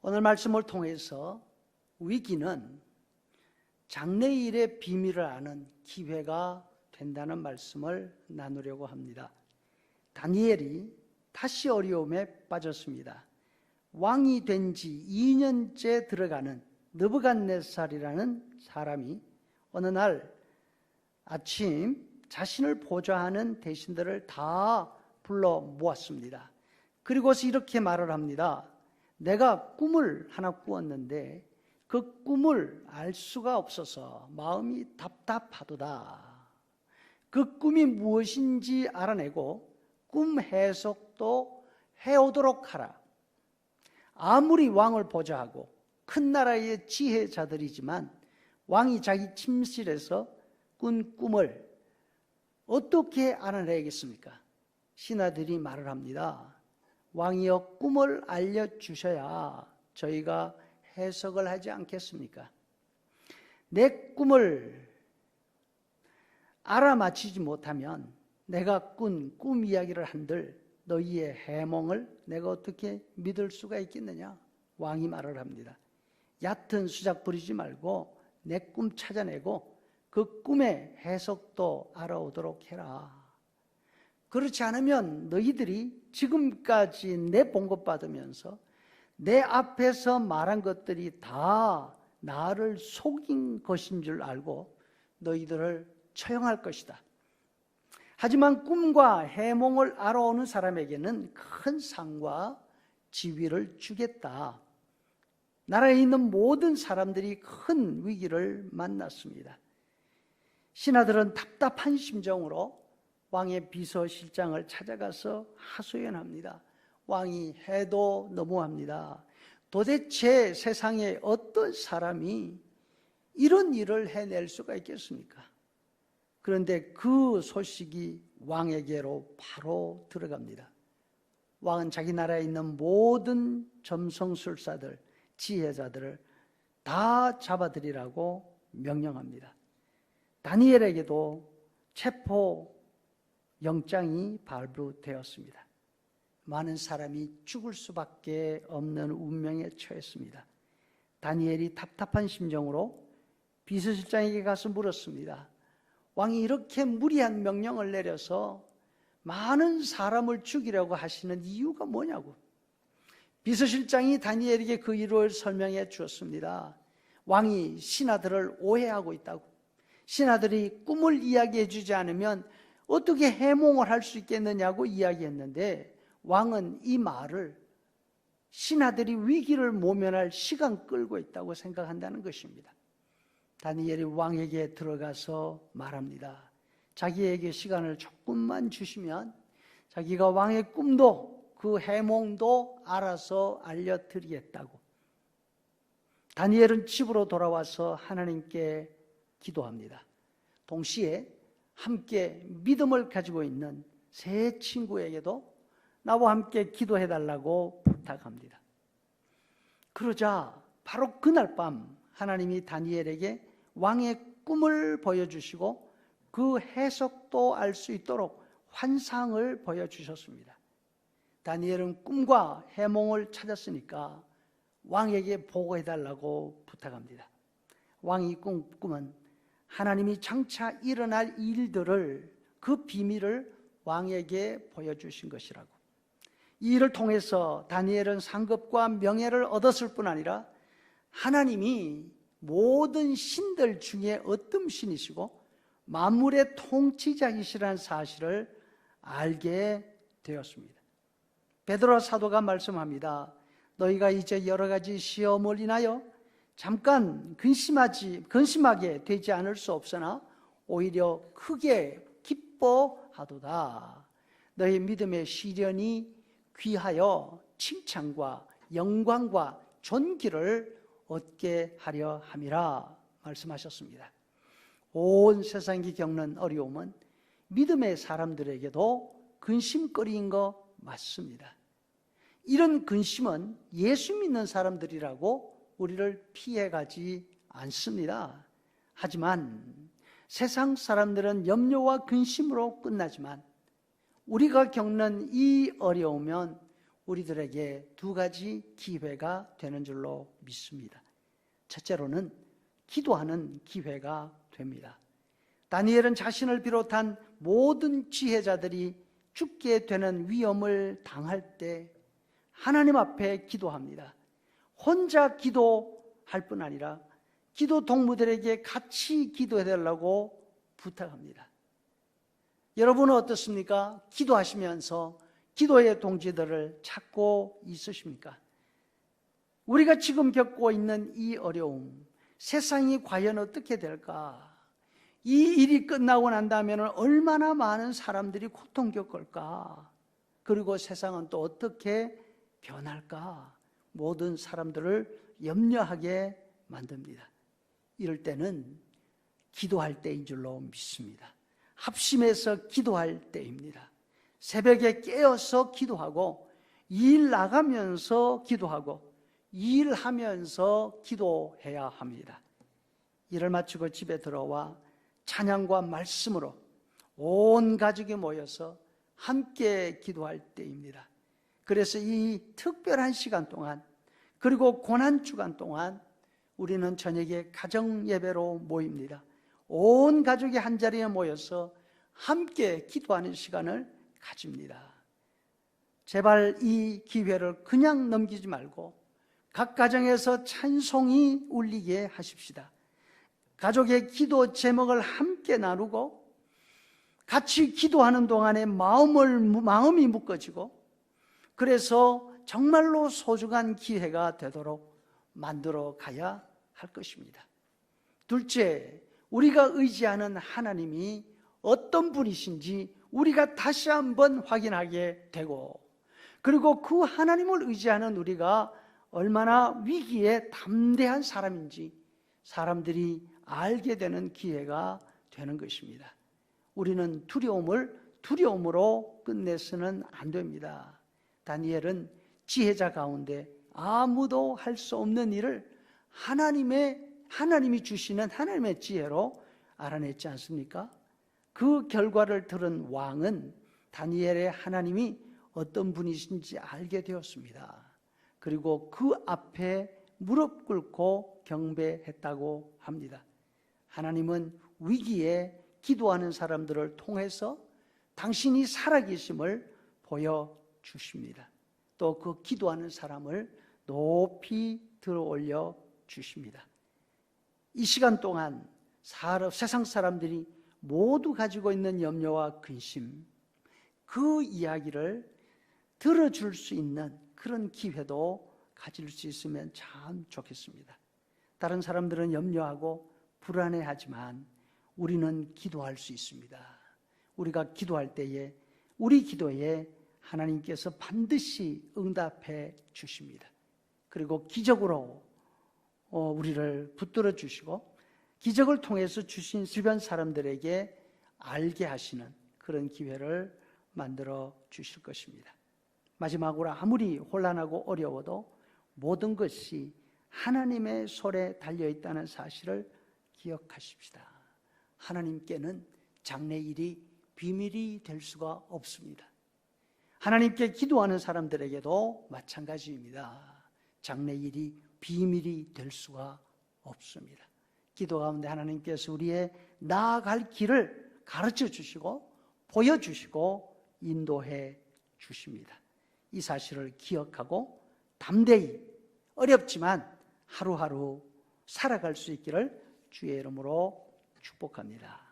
오늘 말씀을 통해서 위기는 장래일의 비밀을 아는 기회가 된다는 말씀을 나누려고 합니다. 다니엘이 다시 어려움에 빠졌습니다. 왕이 된 지 2년째 들어가는 느부갓네살이라는 사람이 어느 날 아침 자신을 보좌하는 대신들을 다 불러 모았습니다. 그리고서 이렇게 말을 합니다. 내가 꿈을 하나 꾸었는데 그 꿈을 알 수가 없어서 마음이 답답하도다. 그 꿈이 무엇인지 알아내고 꿈 해석도 해오도록 하라. 아무리 왕을 보좌하고 큰 나라의 지혜자들이지만 왕이 자기 침실에서 꾼 꿈을 어떻게 알아내겠습니까? 신하들이 말을 합니다. 왕이여 꿈을 알려주셔야 저희가 해석을 하지 않겠습니까? 내 꿈을 알아맞히지 못하면 내가 꾼 꿈 이야기를 한들 너희의 해몽을 내가 어떻게 믿을 수가 있겠느냐? 왕이 말을 합니다. 얕은 수작 부리지 말고 내 꿈 찾아내고 그 꿈의 해석도 알아오도록 해라. 그렇지 않으면 너희들이 지금까지 내 봉급받으면서 내 앞에서 말한 것들이 다 나를 속인 것인 줄 알고 너희들을 처형할 것이다. 하지만 꿈과 해몽을 알아오는 사람에게는 큰 상과 지위를 주겠다. 나라에 있는 모든 사람들이 큰 위기를 만났습니다. 신하들은 답답한 심정으로 왕의 비서실장을 찾아가서 하소연합니다. 왕이 해도 너무합니다. 도대체 세상에 어떤 사람이 이런 일을 해낼 수가 있겠습니까? 그런데 그 소식이 왕에게로 바로 들어갑니다. 왕은 자기 나라에 있는 모든 점성술사들, 지혜자들을 다 잡아들이라고 명령합니다. 다니엘에게도 체포 영장이 발부되었습니다. 많은 사람이 죽을 수밖에 없는 운명에 처했습니다. 다니엘이 답답한 심정으로 비서실장에게 가서 물었습니다. 왕이 이렇게 무리한 명령을 내려서 많은 사람을 죽이려고 하시는 이유가 뭐냐고. 비서실장이 다니엘에게 그 이유를 설명해 주었습니다. 왕이 신하들을 오해하고 있다고. 신하들이 꿈을 이야기해 주지 않으면 어떻게 해몽을 할 수 있겠느냐고 이야기했는데 왕은 이 말을 신하들이 위기를 모면할 시간 끌고 있다고 생각한다는 것입니다. 다니엘이 왕에게 들어가서 말합니다. 자기에게 시간을 조금만 주시면 자기가 왕의 꿈도 그 해몽도 알아서 알려드리겠다고. 다니엘은 집으로 돌아와서 하나님께 기도합니다. 동시에 함께 믿음을 가지고 있는 세 친구에게도 나와 함께 기도해달라고 부탁합니다. 그러자 바로 그날 밤 하나님이 다니엘에게 왕의 꿈을 보여주시고 그 해석도 알 수 있도록 환상을 보여주셨습니다. 다니엘은 꿈과 해몽을 찾았으니까 왕에게 보고해달라고 부탁합니다. 왕이 꾼 꿈은 하나님이 장차 일어날 일들을 그 비밀을 왕에게 보여주신 것이라고. 이 일을 통해서 다니엘은 상급과 명예를 얻었을 뿐 아니라 하나님이 모든 신들 중에 어떤 신이시고 만물의 통치자이시라는 사실을 알게 되었습니다. 베드로 사도가 말씀합니다. 너희가 이제 여러 가지 시험을 인하여 잠깐 근심하게 되지 않을 수 없으나 오히려 크게 기뻐하도다. 너희 믿음의 시련이 귀하여 칭찬과 영광과 존귀를 얻게 하려 함이라 말씀하셨습니다. 온 세상이 겪는 어려움은 믿음의 사람들에게도 근심거리인 거 맞습니다. 이런 근심은 예수 믿는 사람들이라고 우리를 피해가지 않습니다. 하지만 세상 사람들은 염려와 근심으로 끝나지만 우리가 겪는 이 어려움은 우리들에게 두 가지 기회가 되는 줄로 믿습니다. 첫째로는 기도하는 기회가 됩니다. 다니엘은 자신을 비롯한 모든 지혜자들이 죽게 되는 위험을 당할 때 하나님 앞에 기도합니다. 혼자 기도할 뿐 아니라 기도 동무들에게 같이 기도해달라고 부탁합니다. 여러분은 어떻습니까? 기도하시면서 기도의 동지들을 찾고 있으십니까? 우리가 지금 겪고 있는 이 어려움, 세상이 과연 어떻게 될까? 이 일이 끝나고 난다면 얼마나 많은 사람들이 고통 겪을까? 그리고 세상은 또 어떻게 변할까? 모든 사람들을 염려하게 만듭니다. 이럴 때는 기도할 때인 줄로 믿습니다. 합심해서 기도할 때입니다. 새벽에 깨어서 기도하고, 일 나가면서 기도하고, 일하면서 기도해야 합니다. 일을 마치고 집에 들어와 찬양과 말씀으로 온 가족이 모여서 함께 기도할 때입니다. 그래서 이 특별한 시간 동안, 그리고 고난주간 동안 우리는 저녁에 가정 예배로 모입니다. 온 가족이 한자리에 모여서 함께 기도하는 시간을 가집니다. 제발 이 기회를 그냥 넘기지 말고 각 가정에서 찬송이 울리게 하십시다. 가족의 기도 제목을 함께 나누고 같이 기도하는 동안에 마음이 묶어지고, 그래서 정말로 소중한 기회가 되도록 만들어 가야 할 것입니다. 둘째, 우리가 의지하는 하나님이 어떤 분이신지 우리가 다시 한번 확인하게 되고, 그리고 그 하나님을 의지하는 우리가 얼마나 위기에 담대한 사람인지 사람들이 알게 되는 기회가 되는 것입니다. 우리는 두려움을 두려움으로 끝내서는 안 됩니다. 다니엘은 지혜자 가운데 아무도 할 수 없는 일을 하나님이 주시는 하나님의 지혜로 알아냈지 않습니까? 그 결과를 들은 왕은 다니엘의 하나님이 어떤 분이신지 알게 되었습니다. 그리고 그 앞에 무릎 꿇고 경배했다고 합니다. 하나님은 위기에 기도하는 사람들을 통해서 당신이 살아계심을 보여주십니다. 또 그 기도하는 사람을 높이 들어올려 주십니다. 이 시간 동안 세상 사람들이 모두 가지고 있는 염려와 근심, 그 이야기를 들어줄 수 있는 그런 기회도 가질 수 있으면 참 좋겠습니다. 다른 사람들은 염려하고 불안해하지만 우리는 기도할 수 있습니다. 우리가 기도할 때에 우리 기도에 하나님께서 반드시 응답해 주십니다. 그리고 기적으로 우리를 붙들어 주시고, 기적을 통해서 주신 주변 사람들에게 알게 하시는 그런 기회를 만들어 주실 것입니다. 마지막으로 아무리 혼란하고 어려워도 모든 것이 하나님의 손에 달려있다는 사실을 기억하십시다. 하나님께는 장래일이 비밀이 될 수가 없습니다. 하나님께 기도하는 사람들에게도 마찬가지입니다. 장래일이 비밀이 될 수가 없습니다. 기도 가운데 하나님께서 우리의 나아갈 길을 가르쳐 주시고 보여주시고 인도해 주십니다. 이 사실을 기억하고 담대히 어렵지만 하루하루 살아갈 수 있기를 주의 이름으로 축복합니다.